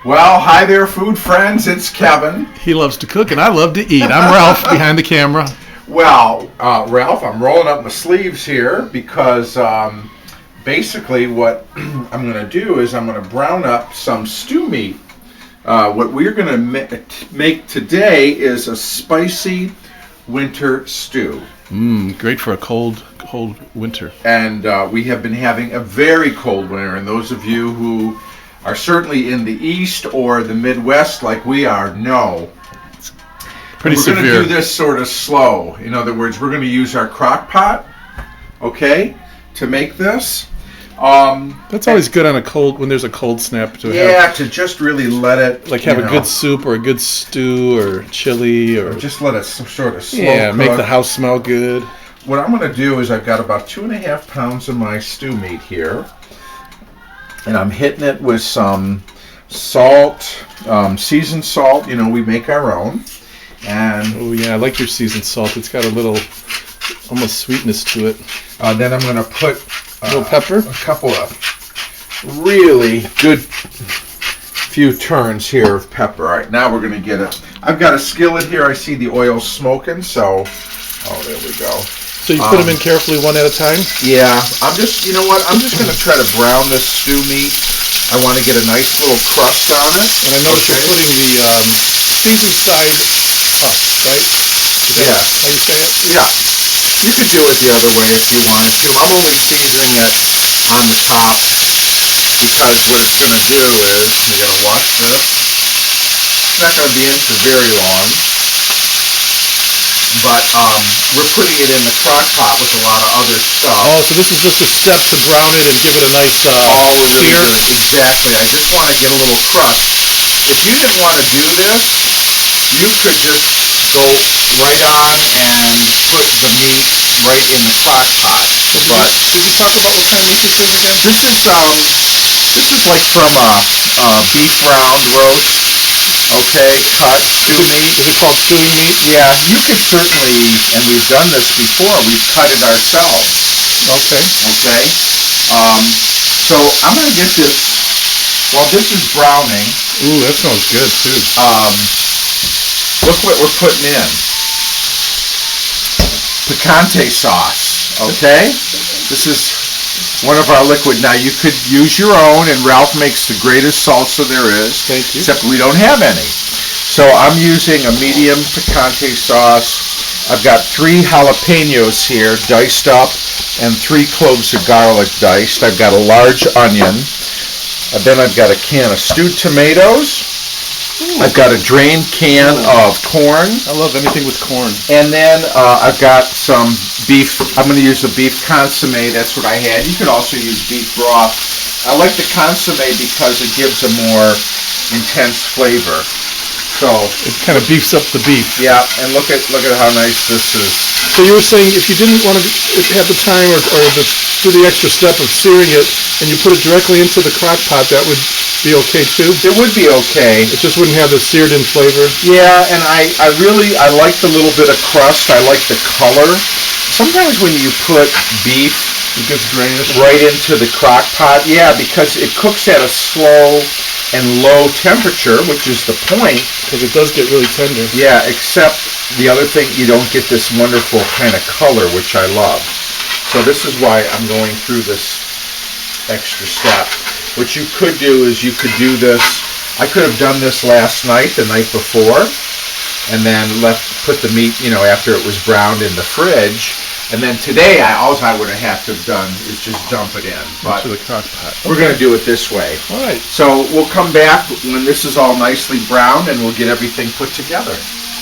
Well, hi there, food friends. It's Kevin. He loves to cook, and I love to eat. I'm Ralph behind the camera. Well, Ralph, I'm rolling up my sleeves here because basically what I'm going to do is I'm going to brown up some stew meat. What we're going to make today is a spicy winter stew. Great for a cold winter. And we have been having a very cold winter, and those of you who are certainly in the East or the Midwest like we are know. Pretty severe. We're going to do this sort of slow. In other words, we're going to use our crock pot, okay, to make this. That's always good on when there's a cold snap to to just really let it have a good soup or a good stew or chili or just let it sort of slow cook. Make the house smell good. What I'm going to do is I've got about 2.5 pounds of my stew meat here, and I'm hitting it with some salt, seasoned salt. You know, we make our own. And I like your seasoned salt. It's got a little almost sweetness to it. Then I'm going to put a little pepper, a couple of really good few turns here of pepper. All right, now we're going to get it. I've got a skillet here. I see the oil smoking, so there we go. So you put them in carefully one at a time? Yeah, I'm just going to try to brown this stew meat. I want to get a nice little crust on it. And I noticed you're putting the seasoned side up, right? Is that how you say it? Yeah. You could do it the other way if you wanted to. I'm only seasoning it on the top because what it's going to do is, you're going to watch this. It's not going to be in for very long. But we're putting it in the crock pot with a lot of other stuff. Oh, so this is just a step to brown it and give it a nice sear? Exactly. I just want to get a little crust. If you didn't want to do this, you could just go right on and put the meat right in the crock pot. But did you talk about what kind of meat this is again? This is like from a beef round roast. Okay, cut stew meat. Is it called stewing meat? Yeah, you could certainly, and we've done this before, we've cut it ourselves. Okay. Okay. So I'm going to get this, while this is browning. Ooh, that smells good too. Look what we're putting in. Picante sauce, okay? This is one of our liquid. Now you could use your own, and Ralph makes the greatest salsa there is. Thank you. Except we don't have any. So I'm using a medium picante sauce. I've got 3 jalapenos here diced up and 3 cloves of garlic diced. I've got a large onion. Then I've got a can of stewed tomatoes. I've got a drained can of corn. I love anything with corn. And then I've got some beef. I'm going to use the beef consomme. That's what I had. You could also use beef broth. I like the consomme because it gives a more intense flavor. So it kind of beefs up the beef. Yeah, and look at how nice this is. So you were saying if you didn't want to have the time or do the extra step of searing it, and you put it directly into the crock pot, that would be okay too? It would be okay. It just wouldn't have the seared in flavor? Yeah, and I like the little bit of crust. I like the color. Sometimes when you put beef, it gets grayish right into the crock pot. Yeah, because it cooks at a slow and low temperature, which is the point. Because it does get really tender. Yeah, except the other thing, you don't get this wonderful kind of color, which I love. So this is why I'm going through this extra step. What you could do is you could do this. I could have done this last night, the night before, and then put the meat, after it was browned in the fridge. And then today, all I would have to have done is just dump it in. But into the crock pot. We're going to do it this way. All right. So we'll come back when this is all nicely browned, and we'll get everything put together.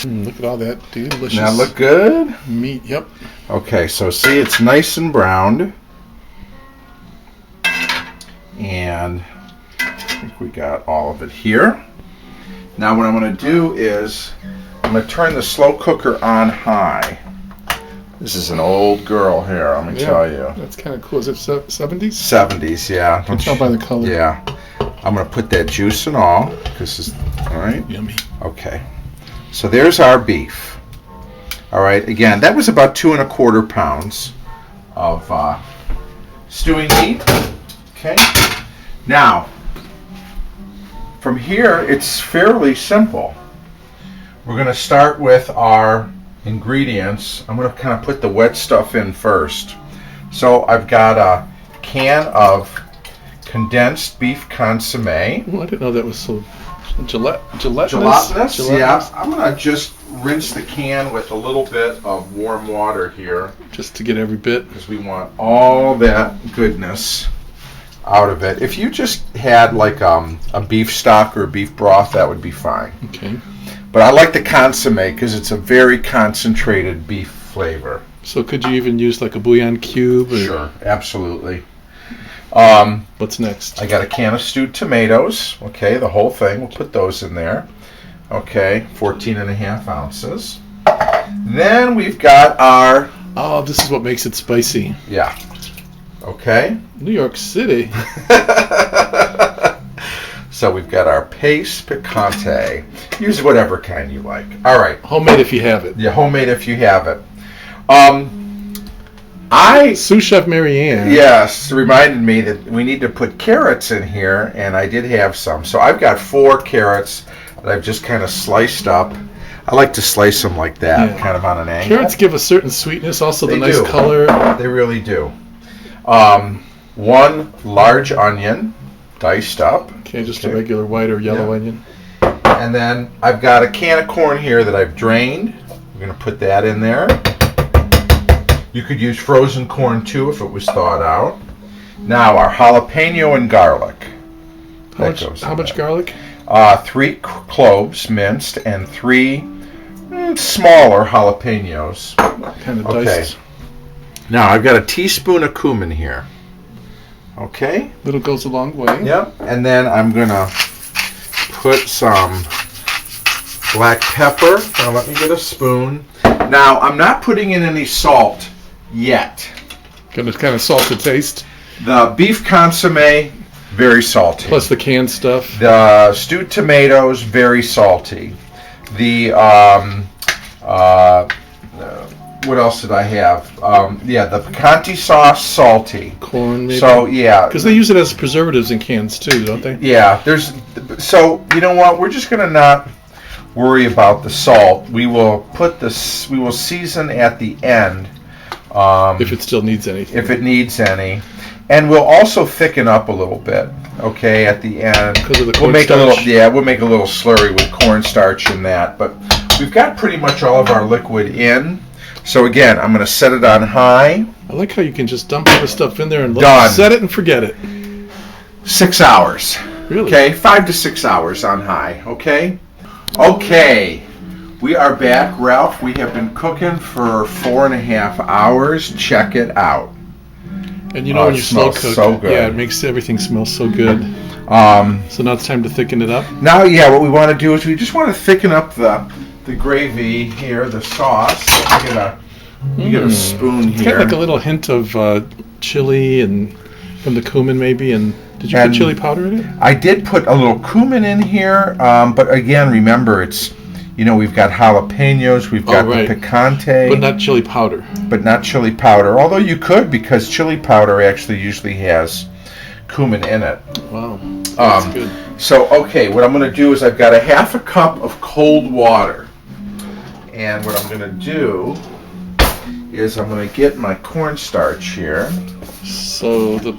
Look at all that delicious. Now look good? Meat, yep. Okay, so see, it's nice and browned. And I think we got all of it here. Now what I'm going to do is I'm going to turn the slow cooker on high. This is an old girl here, let me tell you. That's kind of cool. Is it 70s? 70s, yeah. I can tell by the color. Yeah. I'm going to put that juice and all. This is, all right? Yummy. Okay. So there's our beef. All right. Again, that was about 2¼ pounds of stewing meat. Okay. Now, from here, it's fairly simple. We're going to start with our ingredients. I'm going to kind of put the wet stuff in first. So I've got a can of condensed beef consomme. Oh, I didn't know that was so gelatinous. Gelatinous? Yeah. I'm going to just rinse the can with a little bit of warm water here. Just to get every bit. Because we want all that goodness out of it. If you just had like a beef stock or a beef broth, that would be fine. Okay. But I like the consomme because it's a very concentrated beef flavor. So could you even use like a bouillon cube? Or? Sure, absolutely. What's next? I got a can of stewed tomatoes. Okay, the whole thing. We'll put those in there. Okay, 14.5 ounces. Then we've got our... Oh, this is what makes it spicy. Yeah. Okay. New York City. So we've got our paste picante. Use whatever kind you like. All right. Homemade if you have it. Yeah, homemade if you have it. Sous Chef Marianne. Yes, reminded me that we need to put carrots in here, and I did have some. So I've got 4 carrots that I've just kind of sliced up. I like to slice them like that, kind of on an angle. Carrots give a certain sweetness, also the They nice do. color. They really do. 1 large onion, diced up. Okay, just a regular white or yellow onion. And then I've got a can of corn here that I've drained. We're going to put that in there. You could use frozen corn too if it was thawed out. Now our jalapeno and garlic. How much garlic? 3 cloves minced and 3 smaller jalapenos. Kind of Okay. diced. Now I've got a teaspoon of cumin here. Okay. Little goes a long way. Yep. And then I'm gonna put some black pepper. Now let me get a spoon. Now I'm not putting in any salt yet. Gonna kind of salt to taste. The beef consomme, very salty. Plus the canned stuff. The stewed tomatoes, very salty. The what else did I have? The picante sauce, salty. Corn, maybe. So yeah, because they use it as preservatives in cans too, don't they? yeah. So you know what? We're just gonna not worry about the salt. We will put this. We will season at the end. If it still needs anything. If it needs any. And we'll also thicken up a little bit, okay, at the end. Because of the We'll make cornstarch? we'll make a little slurry with cornstarch and that. But we've got pretty much all of our liquid in. So again, I'm going to set it on high. I like how you can just dump all the stuff in there and Done. set it and forget it. 6 hours. Really? Okay, 5 to 6 hours on high, okay? Okay, we are back, Ralph. We have been cooking for 4.5 hours. Check it out. And you know when it you slow smells cook, so good. yeah, it makes everything smell so good. So now it's time to thicken it up. Now, yeah, what we want to do is we just want to thicken up the gravy here, the sauce. You get a spoon It's here. got like a little hint of chili and from the cumin maybe. And did you And put chili powder in it? I did put a little cumin in here, but again, remember, it's, we've got jalapenos, we've got right. the picante. But not chili powder. But not chili powder. Although you could, because chili powder actually usually has cumin in it. Wow, that's good. So, okay, what I'm going to do is I've got a 1/2 cup of cold water. And what I'm going to do is I'm going to get my cornstarch here. So the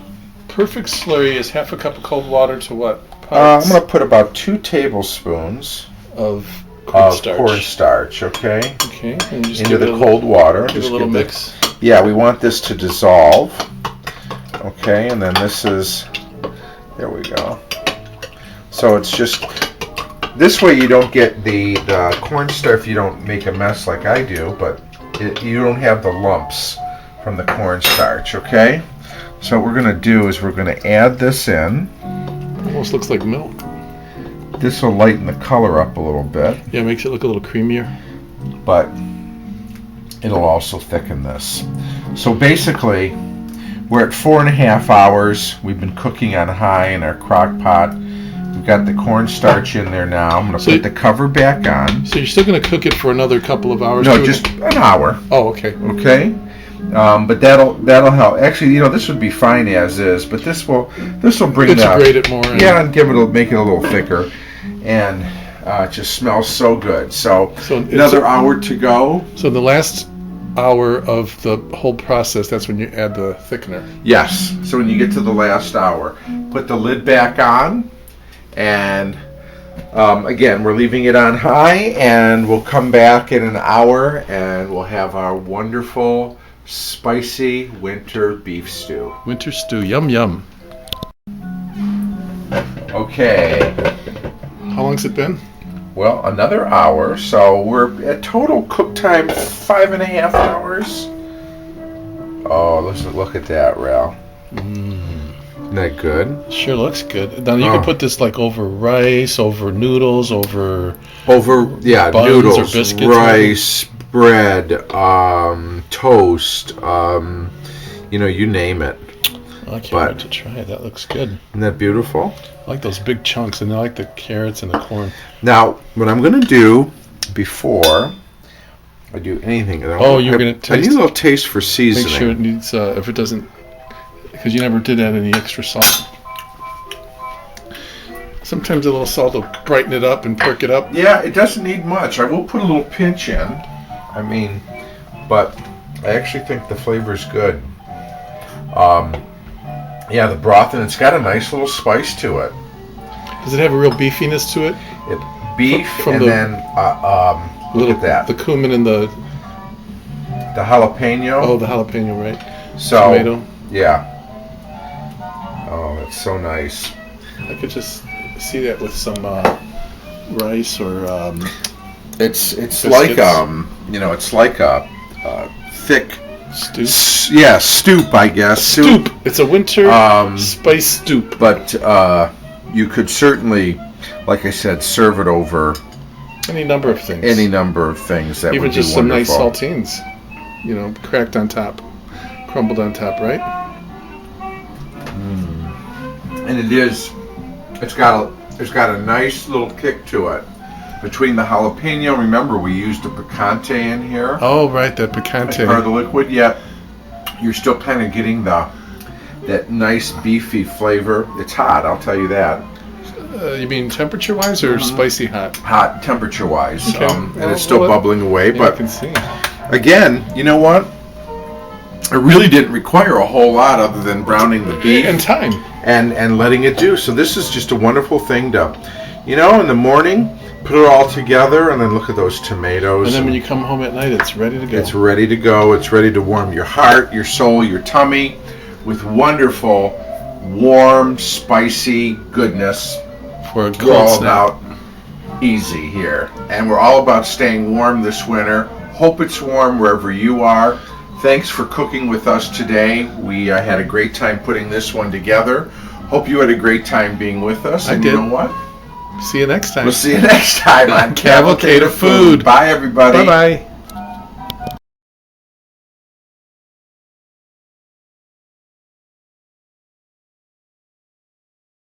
perfect slurry is 1/2 cup of cold water to what? I'm going to put about 2 tablespoons of of cornstarch. cornstarch, okay, Okay, and just into give the it cold water. give it Just a little give it- mix. Yeah, we want this to dissolve. Okay, and then this is, there we go. So it's just, this way you don't get the cornstarch, you don't make a mess like I do, but you don't have the lumps from the cornstarch, okay? So what we're going to do is we're going to add this in. Almost looks like milk. This will lighten the color up a little bit, Yeah, it makes it look a little creamier. but it'll also thicken this. So basically, we're at 4.5 hours. We've been cooking on high in our crock pot. We've got the cornstarch in there now. I'm going to So put the cover back on. So you're still going to cook it for another couple of hours? No, too? just an hour, Oh, okay. okay? But that'll help. Actually, this would be fine as is, but this will bring integrate it more. Yeah, and make it a little thicker, and it just smells so good. So another hour to go. So the last hour of the whole process, that's when you add the thickener. Yes. So when you get to the last hour, put the lid back on, and again, we're leaving it on high, and we'll come back in an hour, and we'll have our wonderful spicy winter beef stew. Winter stew, yum yum. Okay. How long's it been? Well, another hour, so we're at total cook time 5.5 hours. Oh, look at that, Ralph. Isn't that good? Sure looks good. Now you can put this like over rice, over noodles, over buns noodles, or biscuits, rice, bread, toast, you name it. I can't wait to try it. That looks good. Isn't that beautiful? I like those big chunks, and I like the carrots and the corn. Now, what I'm going to do before I do anything, you're going to taste. I need a little taste for seasoning. Make sure it needs, if it doesn't, because you never did add any extra salt. Sometimes a little salt will brighten it up and perk it up. Yeah, it doesn't need much. I will put a little pinch in. But I actually think the flavor's good. The broth, and it's got a nice little spice to it. Does it have a real beefiness to it? Look at that. The cumin and the jalapeno. Oh, the jalapeno, right? So, tomato. Yeah. Oh, that's so nice. I could just see that with some rice or. It's biscuits. like it's like a thick Stoop? Stoop, I guess. Soup. It's a winter spice stoop. But you could certainly, like I said, serve it over any number of things. Any number of things that even would be just some nice wonderful. saltines, cracked on top, crumbled on top, right? And it's got a nice little kick to it. Between the jalapeno, remember we used a picante in here. Oh, right, that picante. As part of the liquid, yet you're still kind of getting that nice beefy flavor. It's hot, I'll tell you that. You mean temperature-wise or spicy hot? Hot, temperature-wise. Okay. And it's still bubbling away. Yeah, but I can see. Again, you know what? It really didn't require a whole lot other than browning the beef. And time. And letting it do. So this is just a wonderful thing to, in the morning, put it all together, and then look at those tomatoes. And then when you come home at night, it's ready to go. It's ready to go. It's ready to warm your heart, your soul, your tummy with wonderful, warm, spicy goodness. For a We're all cold snap. about easy here. And we're all about staying warm this winter. Hope it's warm wherever you are. Thanks for cooking with us today. We had a great time putting this one together. Hope you had a great time being with us. I and did. You know what? See you next time. We'll see you next time on Cavalcade of Food. Bye, everybody. Bye-bye.